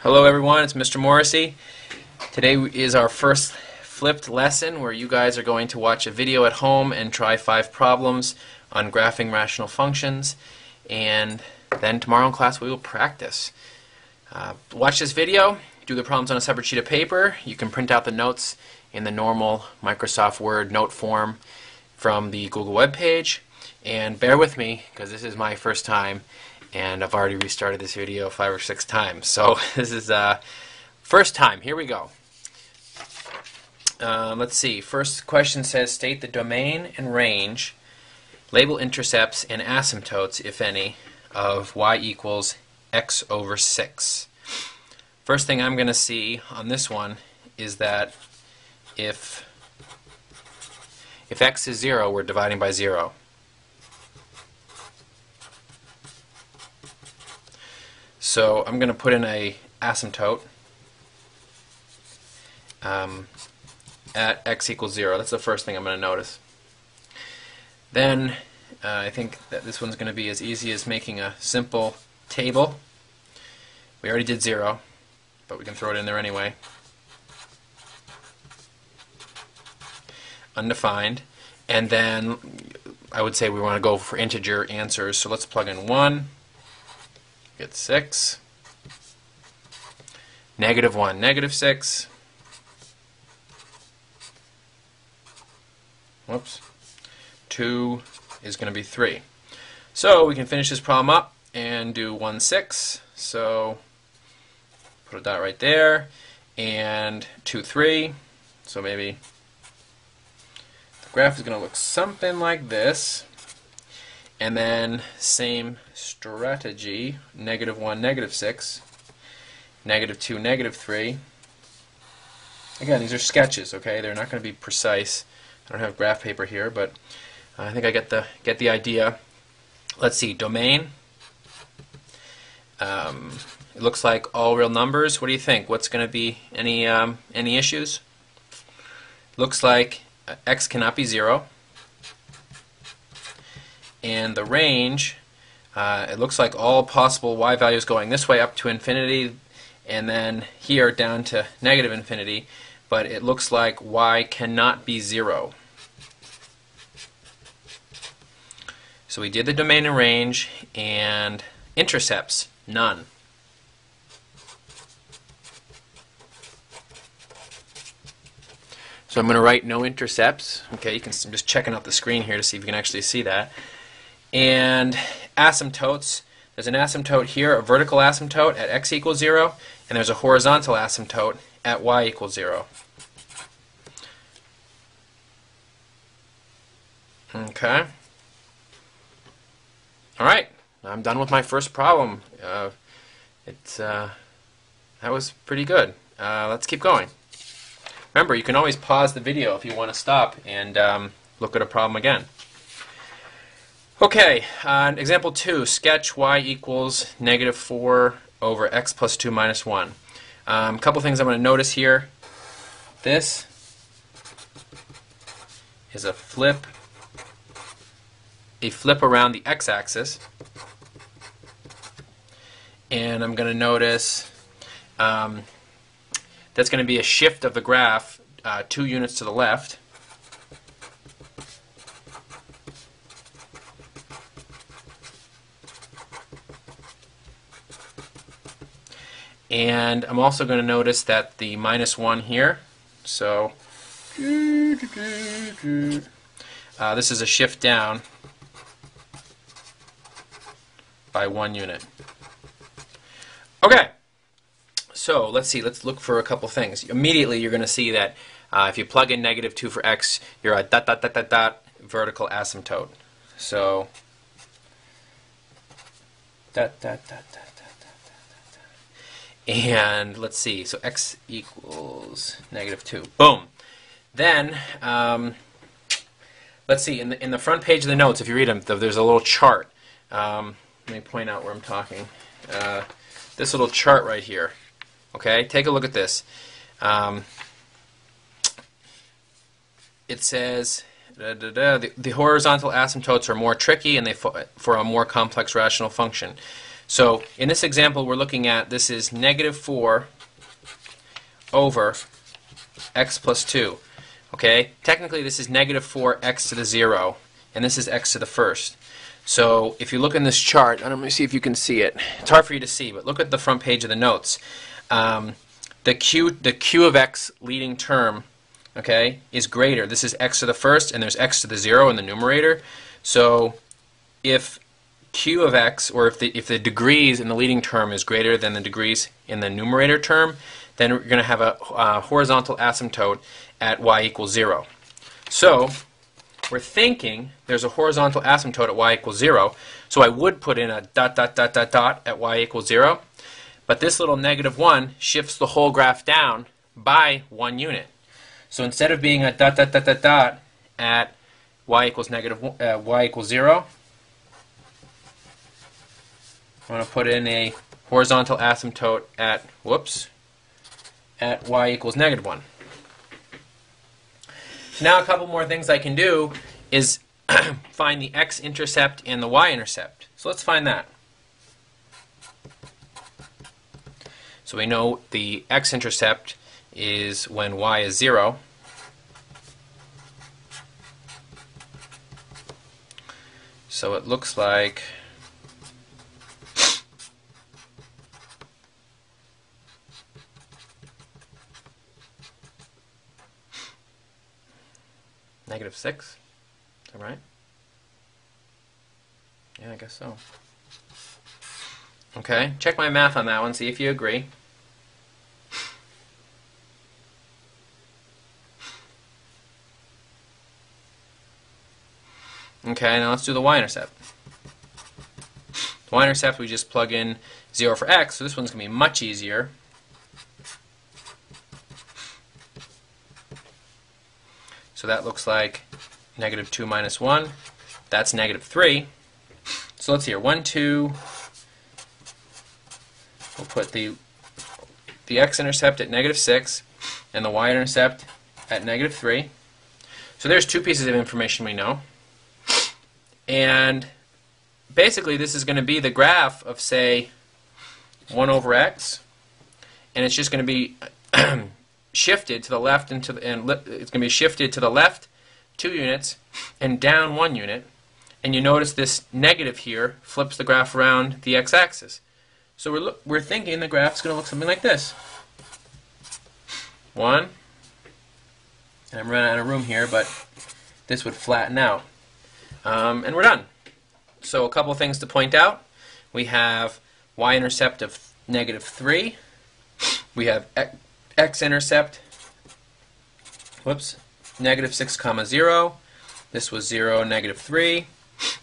Hello everyone, it's Mr. Morrissey. Today is our first flipped lesson where you guys are going to watch a video at home and try 5 problems on graphing rational functions, and then tomorrow in class we will practice. Watch this video, do the problems on a separate sheet of paper. You can print out the notes in the normal Microsoft Word note form from the Google web page, and bear with me because this is my first time and I've already restarted this video 5 or 6 times. So this is first time. Here we go. Let's see. First question says state the domain and range, label intercepts and asymptotes, if any, of y equals x over 6. First thing I'm going to see on this one is that if x is 0, we're dividing by 0. So I'm going to put in a asymptote at x equals 0. That's the first thing I'm going to notice. Then I think that this one's going to be as easy as making a simple table. We already did 0, but we can throw it in there anyway. Undefined. And then I would say we want to go for integer answers. So let's plug in 1. Get 6, -1, -6, whoops, 2 is going to be 3. So we can finish this problem up and do 1, 6, so put a dot right there, and 2, 3, so maybe the graph is going to look something like this. And then same strategy, -1, -6, -2, -3. Again, these are sketches, okay? They're not going to be precise. I don't have graph paper here, but I think I get the idea. Let's see, domain. It looks like all real numbers. What do you think? What's going to be any issues? Looks like x cannot be 0. And the range, it looks like all possible y values going this way up to infinity, and then here down to -infinity, but it looks like y cannot be 0. So we did the domain and range, and intercepts, none. So I'm going to write no intercepts. Okay, I'm just checking out the screen here to see if you can actually see that. And asymptotes, there's an asymptote here, a vertical asymptote at x equals 0, and there's a horizontal asymptote at y equals 0. Okay. Alright, I'm done with my first problem. That was pretty good. Let's keep going. Remember, you can always pause the video if you want to stop and look at a problem again. Okay, example 2, sketch y equals -4 over x plus 2 minus 1. A couple things I'm going to notice here. This is a flip around the x-axis, and I'm going to notice that's going to be a shift of the graph 2 units to the left. And I'm also going to notice that the -1 here, so this is a shift down by 1 unit. Okay, so let's see, let's look for a couple things. Immediately you're going to see that if you plug in -2 for x, you're a ... vertical asymptote. So and let's see, so x equals -2. Boom. Then let's see, in the front page of the notes, if you read them, there's a little chart. Let me point out where I'm talking. This little chart right here. Okay, take a look at this. It says the horizontal asymptotes are more tricky and for a more complex rational function. So in this example we're looking at, this is negative 4 over x plus 2. Okay? Technically this is negative 4x to the 0, and this is x to the first. So if you look in this chart, let me see if you can see it. It's hard for you to see, but look at the front page of the notes. The q of x leading term, okay, is greater. This is x to the first, and there's x to the 0 in the numerator. So if q of x, or if the degrees in the leading term is greater than the degrees in the numerator term, then we're going to have a horizontal asymptote at y equals 0. So we're thinking there's a horizontal asymptote at y equals 0, so I would put in a dot dot dot dot dot at y equals 0, but this little negative 1 shifts the whole graph down by 1 unit. So instead of being a dot dot dot dot dot at y equals y equals 0, I'm going to put in a horizontal asymptote at at y equals negative 1. Now a couple more things I can do is find the x-intercept and the y-intercept. So let's find that. So we know the x-intercept is when y is 0. So it looks like negative 6. Is that right? Yeah, I guess so. Okay, check my math on that one, see if you agree. Okay, now let's do the y-intercept. The y-intercept, we just plug in 0 for x, so this one's going to be much easier. So that looks like negative 2 minus 1. That's negative 3. So let's see here. 1, 2. We'll put the x-intercept at negative 6 and the y-intercept at negative 3. So there's two pieces of information we know. And basically this is going to be the graph of, say, 1 over x. And it's just going to be shifted to the left and it's going to be shifted to the left 2 units and down 1 unit, and you notice this negative here flips the graph around the x-axis. So we're thinking the graph's going to look something like this. 1, and I'm running out of room here, but this would flatten out, and we're done. So a couple things to point out: we have y-intercept of negative 3. We have x-intercept, negative 6 comma 0. This was 0, negative 3.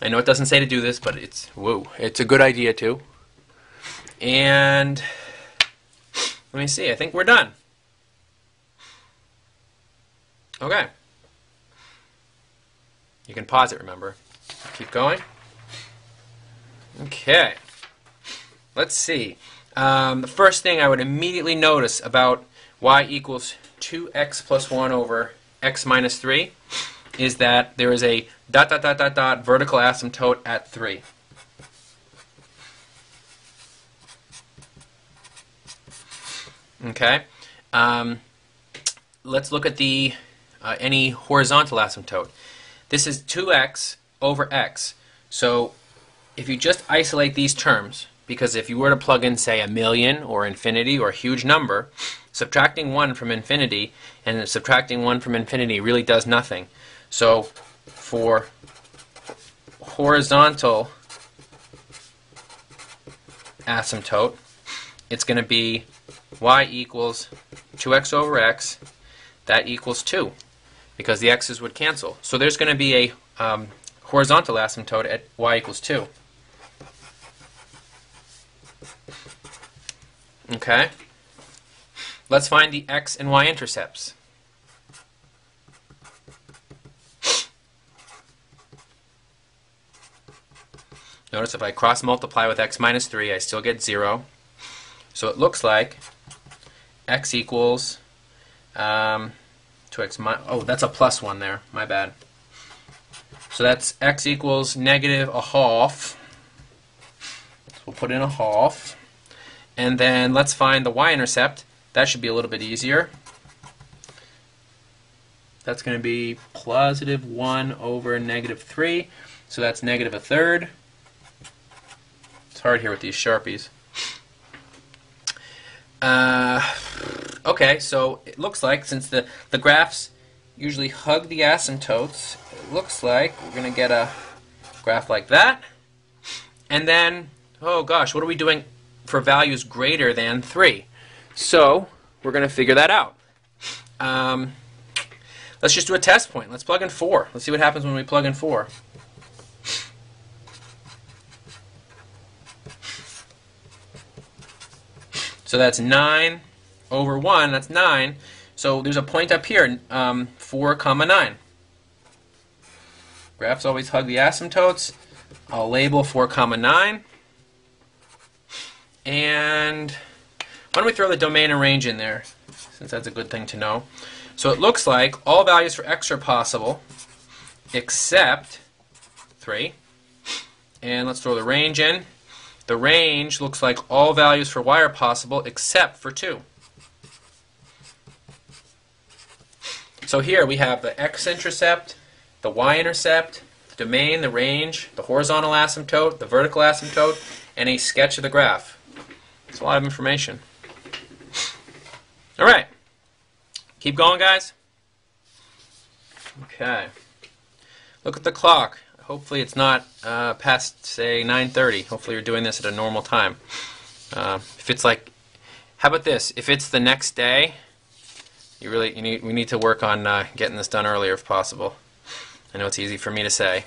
I know it doesn't say to do this, but it's a good idea too. And let me see, I think we're done. Okay. You can pause it, remember. Keep going. Okay. Let's see. The first thing I would immediately notice about y equals 2x plus 1 over x minus 3 is that there is a dot dot dot dot dot vertical asymptote at 3. Okay. Let's look at the any horizontal asymptote. This is 2x over x. So if you just isolate these terms, because if you were to plug in, say, a million or infinity or a huge number, subtracting 1 from infinity and subtracting 1 from infinity really does nothing. So for horizontal asymptote, it's going to be y equals 2x over x. That equals 2, because the x's would cancel. So there's going to be a horizontal asymptote at y equals 2. Okay. Let's find the x and y intercepts. Notice if I cross multiply with x minus 3, I still get 0. So it looks like x equals 2x minus, oh, that's a plus 1 there, my bad. So that's x equals negative a half. we'll put in a half. And then let's find the y-intercept. That should be a little bit easier. That's going to be positive 1 over negative 3. So that's negative a third. It's hard here with these Sharpies. Okay, so it looks like, since the graphs usually hug the asymptotes, it looks like we're going to get a graph like that. And then, oh gosh, what are we doing for values greater than 3? So we're going to figure that out. Let's just do a test point. Let's plug in 4. Let's see what happens when we plug in 4. So that's 9 over 1. That's 9. So there's a point up here, 4 comma 9. Graphs always hug the asymptotes. I'll label 4 comma 9. And why don't we throw the domain and range in there, since that's a good thing to know. So it looks like all values for x are possible except 3. And let's throw the range in. The range looks like all values for y are possible except for 2. So here we have the x-intercept, the y-intercept, the domain, the range, the horizontal asymptote, the vertical asymptote, and a sketch of the graph. It's a lot of information. All right. Keep going, guys. Okay. Look at the clock. Hopefully it's not past, say, 9:30. Hopefully you're doing this at a normal time. If it's like, how about this? If it's the next day, we need to work on getting this done earlier if possible. I know it's easy for me to say.